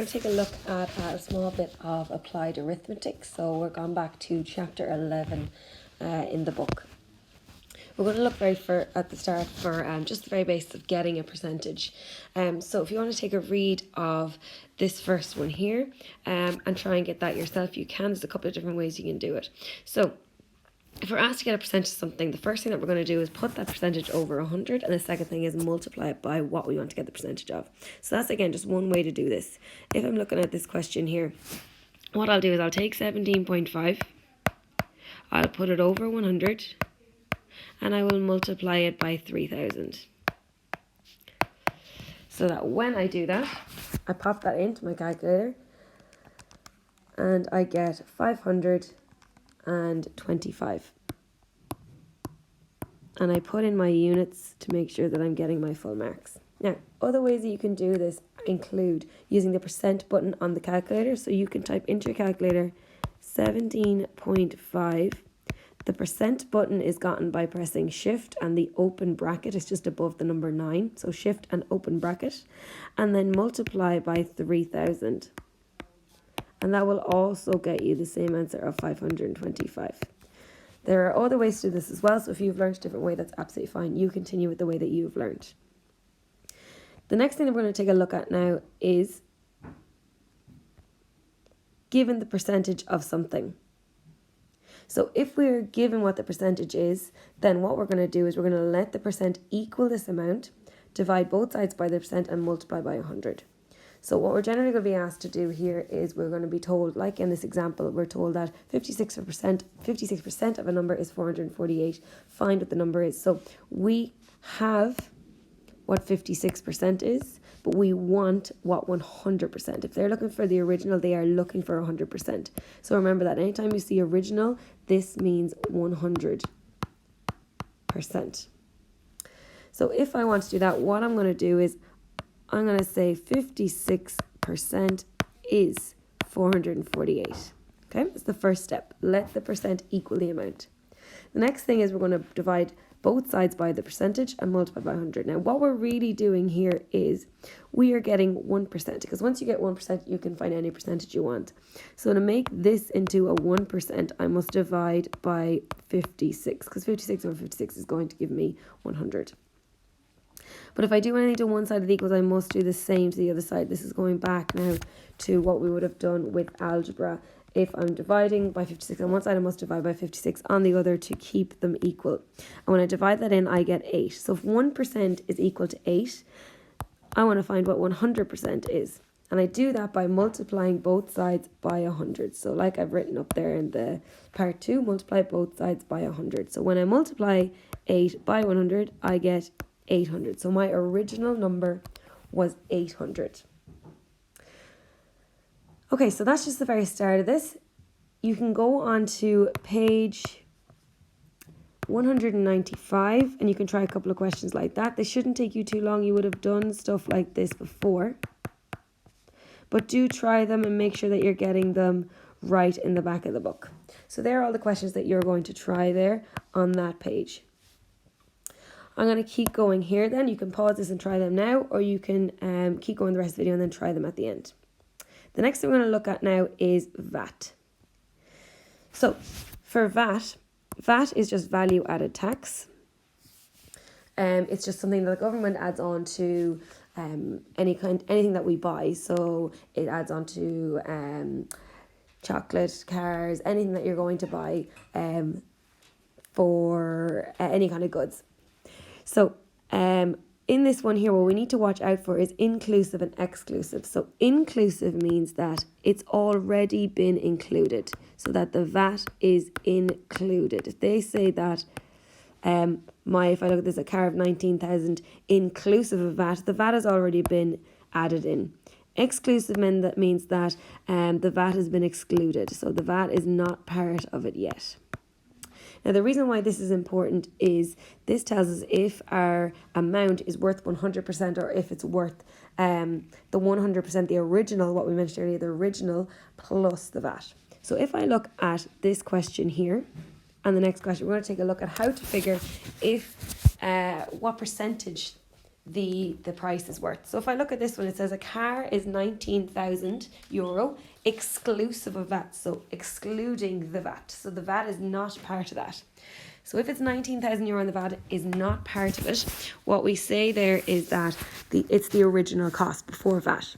We're going to take a look at a small bit of applied arithmetic. So we're gone back to chapter 11 in the book. We're going to look at the start for just the very basics of getting a percentage. So if you want to take a read of this first one here and try and get that yourself, you can. There's a couple of different ways you can do it. So if we're asked to get a percentage of something, the first thing that we're going to do is put that percentage over 100, and the second thing is multiply it by what we want to get the percentage of. So that's, again, just one way to do this. If I'm looking at this question here, what I'll do is I'll take 17.5, I'll put it over 100, and I will multiply it by 3,000. So that when I do that, I pop that into my calculator, and I get 525. And I put in my units to make sure that I'm getting my full marks. Now, other ways that you can do this include using the percent button on the calculator. So you can type into your calculator 17.5. The percent button is gotten by pressing shift and the open bracket is just above the number 9. So shift and open bracket. And then multiply by 3,000. And that will also get you the same answer of 525. There are other ways to do this as well, so if you've learned a different way, that's absolutely fine. You continue with the way that you've learned. The next thing that we're going to take a look at now is given the percentage of something. So if we're given what the percentage is, then what we're going to do is we're going to let the percent equal this amount, divide both sides by the percent and multiply by 100. So what we're generally going to be asked to do here is we're going to be told, like in this example, we're told that 56% of a number is 448. Find what the number is. So we have what 56% is, but we want what 100%. If they're looking for the original, they are looking for 100%. So remember that anytime you see original, this means 100%. So if I want to do that, what I'm going to do is I'm going to say 56% is 448. Okay, that's the first step. Let the percent equal the amount. The next thing is we're going to divide both sides by the percentage and multiply by 100. Now, what we're really doing here is we are getting 1%, because once you get 1%, you can find any percentage you want. So to make this into a 1%, I must divide by 56, because 56 over 56 is going to give me 100. But if I do anything to one side of the equals, I must do the same to the other side. This is going back now to what we would have done with algebra. If I'm dividing by 56 on one side, I must divide by 56 on the other to keep them equal. And when I divide that in, I get 8. So if 1% is equal to 8, I want to find what 100% is. And I do that by multiplying both sides by 100. So like I've written up there in the part 2, multiply both sides by 100. So when I multiply 8 by 100, I get 800. So my original number was 800. Okay, so that's just the very start of this. You can go on to page 195 and you can try a couple of questions like that. They shouldn't take you too long. You would have done stuff like this before. But do try them and make sure that you're getting them right in the back of the book. So there are all the questions that you're going to try there on that page. I'm going to keep going here then. You can pause this and try them now, or you can keep going the rest of the video and then try them at the end. The next thing we're going to look at now is VAT. So for VAT is just value added tax. It's just something that the government adds on to anything that we buy. So it adds on to chocolate, cars, anything that you're going to buy for any kind of goods. So in this one here, what we need to watch out for is inclusive and exclusive. So inclusive means that it's already been included, so that the VAT is included. If they say that if I look at this, a car of 19,000 inclusive of VAT, the VAT has already been added in. Exclusive means that the VAT has been excluded, so the VAT is not part of it yet. Now, the reason why this is important is this tells us if our amount is worth 100% or if it's worth the 100%, the original, what we mentioned earlier, the original plus the VAT. So if I look at this question here and the next question, we're going to take a look at how to figure if what percentage the price is worth. So if I look at this one, it says a car is €19,000 exclusive of VAT, so excluding the VAT. So the VAT is not part of that. So if it's €19,000 and the VAT is not part of it, what we say there is that it's the original cost before VAT.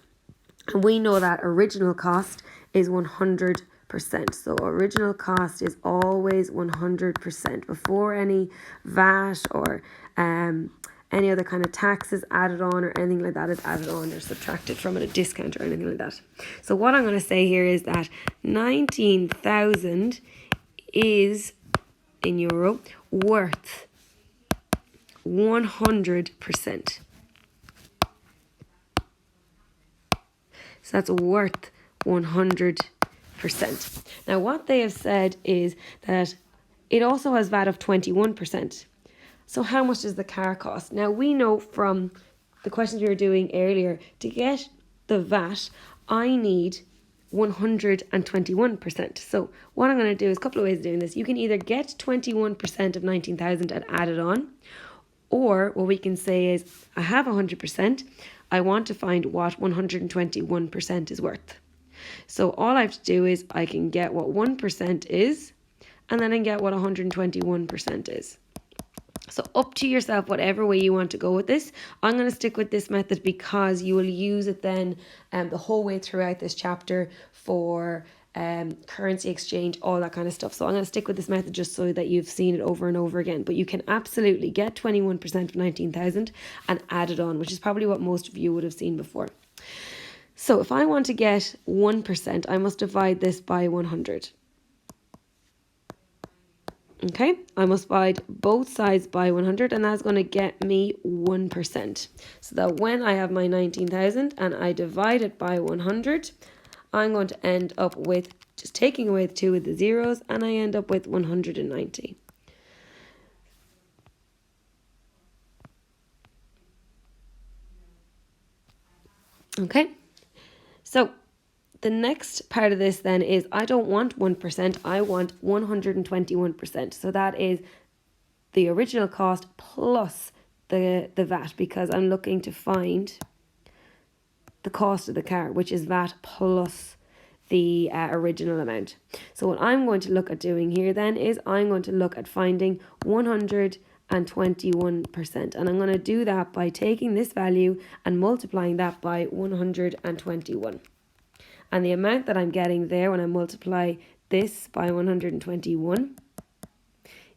And we know that original cost is 100%. So original cost is always 100% before any VAT or any other kind of taxes added on or anything like that is added on or subtracted from it, a discount or anything like that. So what I'm going to say here is that 19,000 is, in euro, worth 100%. So that's worth 100%. Now what they have said is that it also has VAT of 21%. So how much does the car cost? Now we know from the questions we were doing earlier, to get the VAT, I need 121%. So what I'm going to do is a couple of ways of doing this. You can either get 21% of 19,000 and add it on, or what we can say is I have 100%. I want to find what 121% is worth. So all I have to do is I can get what 1% is, and then I can get what 121% is. So up to yourself, whatever way you want to go with this. I'm going to stick with this method because you will use it then the whole way throughout this chapter for currency exchange, all that kind of stuff. So I'm going to stick with this method just so that you've seen it over and over again. But you can absolutely get 21% of 19,000 and add it on, which is probably what most of you would have seen before. So if I want to get 1%, I must divide this by 100. Okay, I must divide both sides by 100, and that's going to get me 1%. So that when I have my 19,000 and I divide it by 100, I'm going to end up with just taking away the 2 with the zeros, and I end up with 190. Okay, so the next part of this then is I don't want 1%, I want 121%. So that is the original cost plus the VAT, because I'm looking to find the cost of the car, which is VAT plus the original amount. So what I'm going to look at doing here then is I'm going to look at finding 121%, and I'm going to do that by taking this value and multiplying that by 121. And the amount that I'm getting there when I multiply this by 121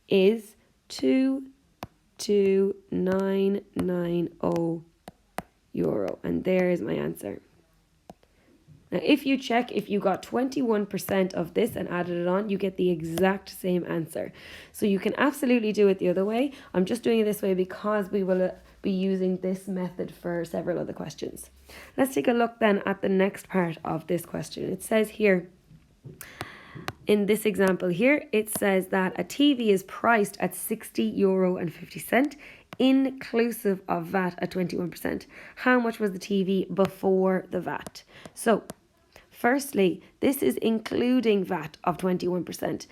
is 22990 euro. And there is my answer. Now, if you check, if you got 21% of this and added it on, you get the exact same answer. So you can absolutely do it the other way. I'm just doing it this way because we will be using this method for several other questions. Let's take a look then at the next part of this question. It says here, in this example here, it says that a TV is priced at €60.50, inclusive of VAT at 21%. How much was the TV before the VAT? So, firstly, this is including VAT of 21%.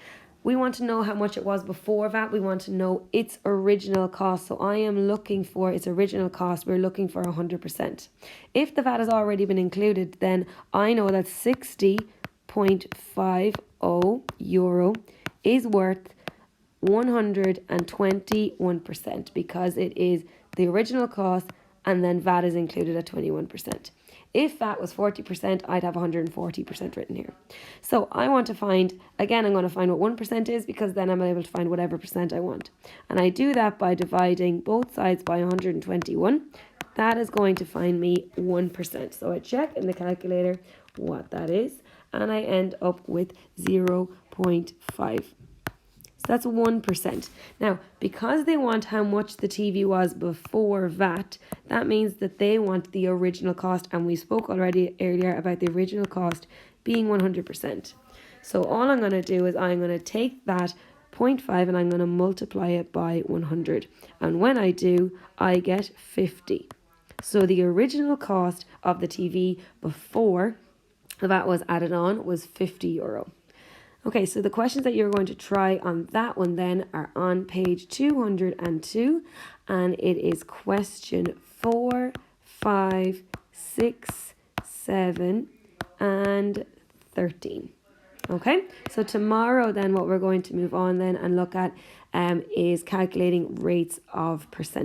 We want to know how much it was before VAT. We want to know its original cost. So I am looking for its original cost. We're looking for 100%. If the VAT has already been included, then I know that 60.50 euro is worth 121% because it is the original cost and then VAT is included at 21%. If VAT was 40%, I'd have 140% written here. So I want to find, again, I'm going to find what 1% is because then I'm able to find whatever percent I want. And I do that by dividing both sides by 121. That is going to find me 1%. So I check in the calculator what that is, and I end up with 0.5. So that's 1%. Now, because they want how much the TV was before VAT, that means that they want the original cost. And we spoke already earlier about the original cost being 100%. So all I'm going to do is I'm going to take that 0.5 and I'm going to multiply it by 100. And when I do, I get 50. So the original cost of the TV before the VAT was added on was €50. Okay, so the questions that you're going to try on that one then are on page 202, and it is question 4, 5, 6, 7, and 13. Okay, so tomorrow then what we're going to move on then and look at is calculating rates of percent.